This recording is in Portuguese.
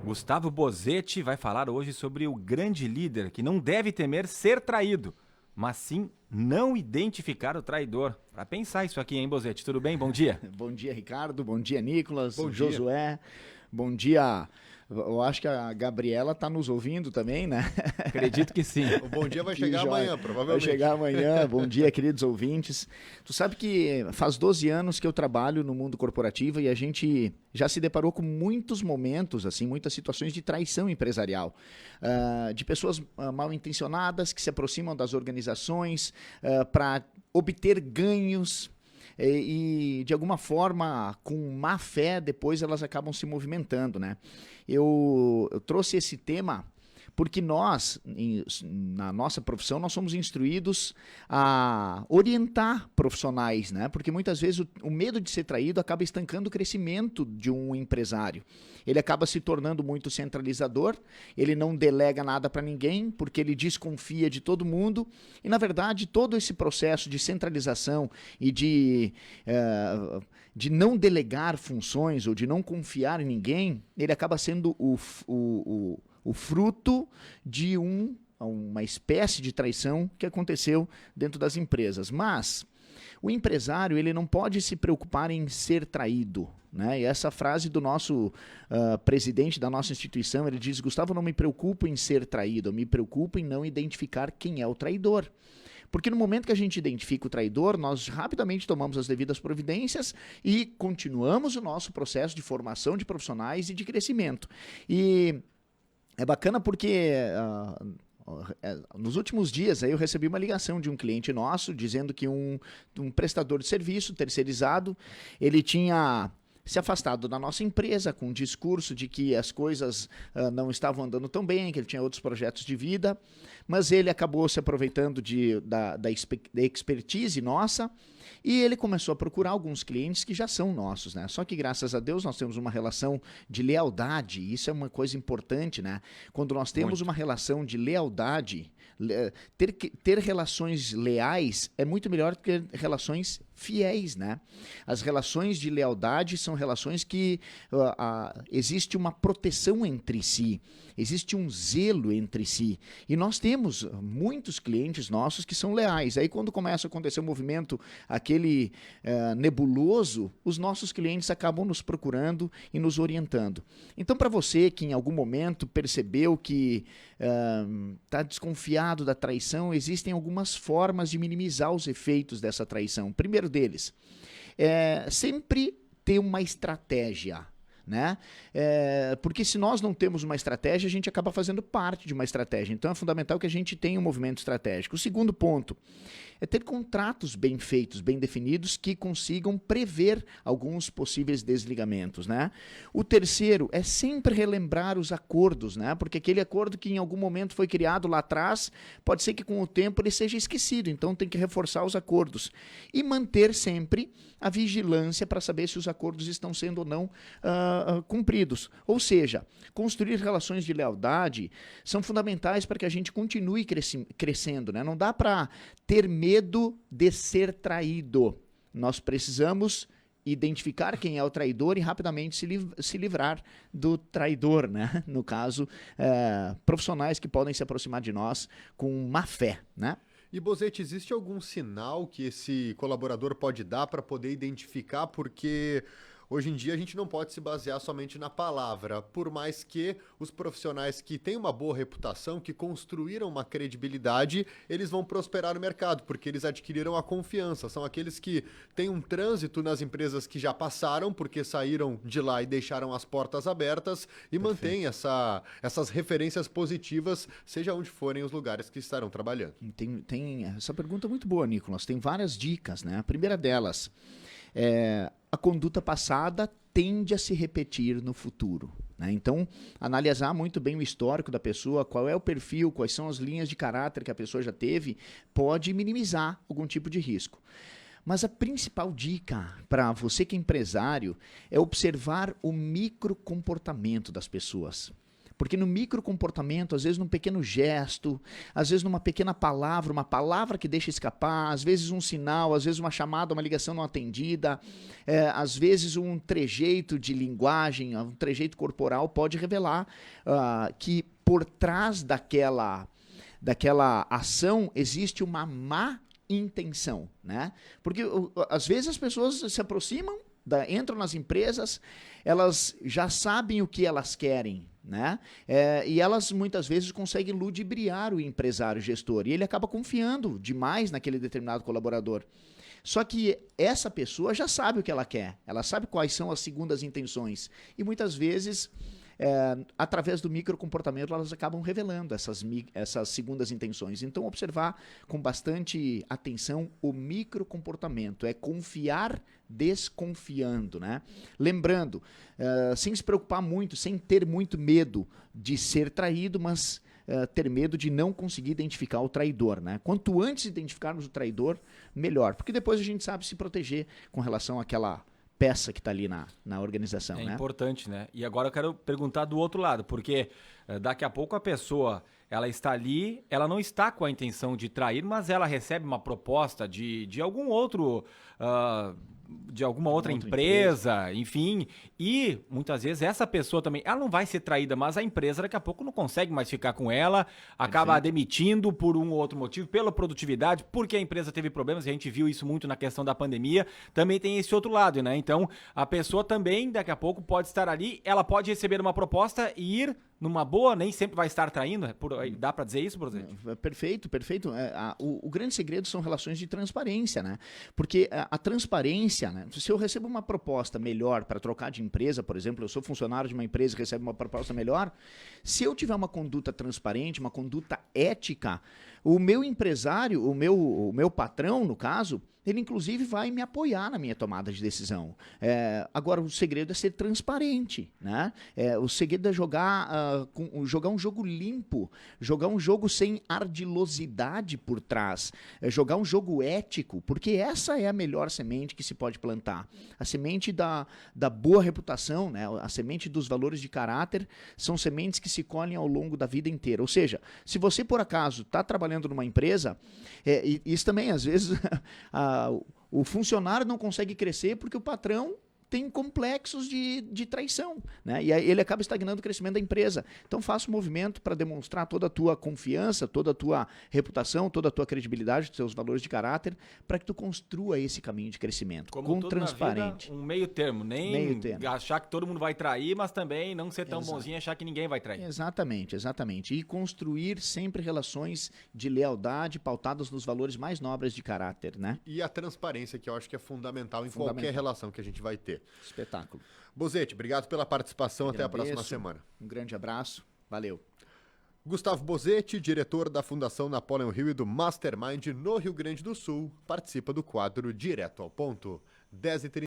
Gustavo Bozetti vai falar hoje sobre o grande líder que não deve temer ser traído, mas sim não identificar o traidor. Para pensar isso aqui, hein, Bozetti? Tudo bem? Bom dia. Bom dia, Ricardo. Bom dia, Nicolas. Bom dia. Josué. Bom dia. Eu acho que a Gabriela está nos ouvindo também, né? Acredito que sim. O bom dia vai Que chegar joia. amanhã, provavelmente. Vai chegar amanhã. Bom dia, queridos ouvintes. Tu sabe que faz 12 anos que eu trabalho no mundo corporativo e a gente já se deparou com muitos momentos, assim, muitas situações de traição empresarial. De pessoas mal intencionadas que se aproximam das organizações para obter ganhos. E de alguma forma, com má fé, depois elas acabam se movimentando, né? Eu trouxe esse tema porque nós, na nossa profissão, nós somos instruídos a orientar profissionais, né? Porque muitas vezes o medo de ser traído acaba estancando o crescimento de um empresário. Ele acaba se tornando muito centralizador, ele não delega nada para ninguém, porque ele desconfia de todo mundo. E, na verdade, todo esse processo de centralização e de não delegar funções ou de não confiar em ninguém, ele acaba sendo o fruto de uma espécie de traição que aconteceu dentro das empresas. Mas o empresário ele não pode se preocupar em ser traído, né? E essa frase do nosso presidente da nossa instituição, ele diz: Gustavo, não me preocupo em ser traído, eu me preocupo em não identificar quem é o traidor. Porque no momento que a gente identifica o traidor, nós rapidamente tomamos as devidas providências e continuamos o nosso processo de formação de profissionais e de crescimento. E é bacana porque nos últimos dias aí eu recebi uma ligação de um cliente nosso dizendo que um prestador de serviço terceirizado, ele tinha se afastado da nossa empresa com um discurso de que as coisas não estavam andando tão bem, que ele tinha outros projetos de vida, mas ele acabou se aproveitando da expertise nossa e ele começou a procurar alguns clientes que já são nossos, né? Só que graças a Deus nós temos uma relação de lealdade, e isso é uma coisa importante, né? Quando nós temos uma relação de lealdade, ter relações leais é muito melhor do que relações fiéis, né? As relações de lealdade são relações que existe uma proteção entre si, existe um zelo entre si. E nós temos muitos clientes nossos que são leais. Aí quando começa a acontecer um movimento, aquele nebuloso, os nossos clientes acabam nos procurando e nos orientando. Então, para você que em algum momento percebeu que está desconfiado da traição, existem algumas formas de minimizar os efeitos dessa traição. O primeiro deles é sempre ter uma estratégia, né? Porque se nós não temos uma estratégia, a gente acaba fazendo parte de uma estratégia. Então é fundamental que a gente tenha um movimento estratégico. O segundo ponto é ter contratos bem feitos, bem definidos, que consigam prever alguns possíveis desligamentos, né? O terceiro é sempre relembrar os acordos, né? Porque aquele acordo que em algum momento foi criado lá atrás, pode ser que com o tempo ele seja esquecido, então tem que reforçar os acordos. E manter sempre a vigilância para saber se os acordos estão sendo ou não cumpridos. Ou seja, construir relações de lealdade são fundamentais para que a gente continue crescendo, né? Não dá para ter medo de ser traído. Nós precisamos identificar quem é o traidor e rapidamente se livrar do traidor, né? No caso, profissionais que podem se aproximar de nós com má fé, né? E, Bozetti, existe algum sinal que esse colaborador pode dar para poder identificar? Porque hoje em dia a gente não pode se basear somente na palavra, por mais que os profissionais que têm uma boa reputação, que construíram uma credibilidade, eles vão prosperar no mercado, porque eles adquiriram a confiança. São aqueles que têm um trânsito nas empresas que já passaram, porque saíram de lá e deixaram as portas abertas, e mantêm essas referências positivas, seja onde forem os lugares que estarão trabalhando. Tem essa pergunta é muito boa, Nicolas. Tem várias dicas, né? A primeira delas a conduta passada tende a se repetir no futuro, né? Então, analisar muito bem o histórico da pessoa, qual é o perfil, quais são as linhas de caráter que a pessoa já teve, pode minimizar algum tipo de risco. Mas a principal dica para você que é empresário é observar o microcomportamento das pessoas. Porque no microcomportamento, às vezes num pequeno gesto, às vezes numa pequena palavra, uma palavra que deixa escapar, às vezes um sinal, às vezes uma chamada, uma ligação não atendida, às vezes um trejeito de linguagem, um trejeito corporal pode revelar que por trás daquela ação existe uma má intenção, né? Porque às vezes as pessoas se aproximam, entram nas empresas, elas já sabem o que elas querem, né? E elas muitas vezes conseguem ludibriar o empresário, o gestor, e ele acaba confiando demais naquele determinado colaborador. Só que essa pessoa já sabe o que ela quer, ela sabe quais são as segundas intenções, e muitas vezes através do microcomportamento elas acabam revelando essas segundas intenções. Então, observar com bastante atenção o microcomportamento, é confiar desconfiando, né? Lembrando, sem se preocupar muito, sem ter muito medo de ser traído, mas ter medo de não conseguir identificar o traidor, né? Quanto antes identificarmos o traidor, melhor, porque depois a gente sabe se proteger com relação àquela peça que está ali na organização. É né? importante, né? E agora eu quero perguntar do outro lado, porque daqui a pouco a pessoa, ela está ali, ela não está com a intenção de trair, mas ela recebe uma proposta de algum outro... de alguma outra empresa, enfim, e muitas vezes essa pessoa também, ela não vai ser traída, mas a empresa daqui a pouco não consegue mais ficar com ela, acaba demitindo por um ou outro motivo, pela produtividade, porque a empresa teve problemas, e a gente viu isso muito na questão da pandemia, também tem esse outro lado, né? Então, a pessoa também, daqui a pouco, pode estar ali, ela pode receber uma proposta e ir numa boa, nem sempre vai estar traindo, dá pra dizer isso, Brosete? Perfeito, perfeito. O grande segredo são relações de transparência, né? Porque a transparência, né? Se eu recebo uma proposta melhor para trocar de empresa, por exemplo, eu sou funcionário de uma empresa e recebo uma proposta melhor, se eu tiver uma conduta transparente, uma conduta ética, o meu empresário, o meu patrão, no caso, ele inclusive vai me apoiar na minha tomada de decisão. Agora, o segredo é ser transparente, né? O segredo é jogar um jogo limpo, jogar um jogo sem ardilosidade por trás, jogar um jogo ético, porque essa é a melhor semente que se pode plantar. A semente da boa reputação, né? A semente dos valores de caráter, são sementes que se colhem ao longo da vida inteira. Ou seja, se você por acaso está trabalhando numa empresa, isso também às vezes... o funcionário não consegue crescer porque o patrão tem complexos de traição, né? E aí ele acaba estagnando o crescimento da empresa. Então faça um movimento para demonstrar toda a tua confiança, toda a tua reputação, toda a tua credibilidade, os seus valores de caráter, para que tu construa esse caminho de crescimento. Como com tudo transparente. Na vida, um meio termo, nem achar que todo mundo vai trair, mas também não ser tão bonzinho e achar que ninguém vai trair. Exatamente, exatamente. E construir sempre relações de lealdade pautadas nos valores mais nobres de caráter, né? E a transparência, que eu acho que é fundamental em qualquer relação que a gente vai ter. Espetáculo. Bozete, obrigado pela participação. Até a próxima semana. Um grande abraço. Valeu. Gustavo Bozete, diretor da Fundação Napoleão Hill e do Mastermind no Rio Grande do Sul, participa do quadro Direto ao Ponto. 10h30.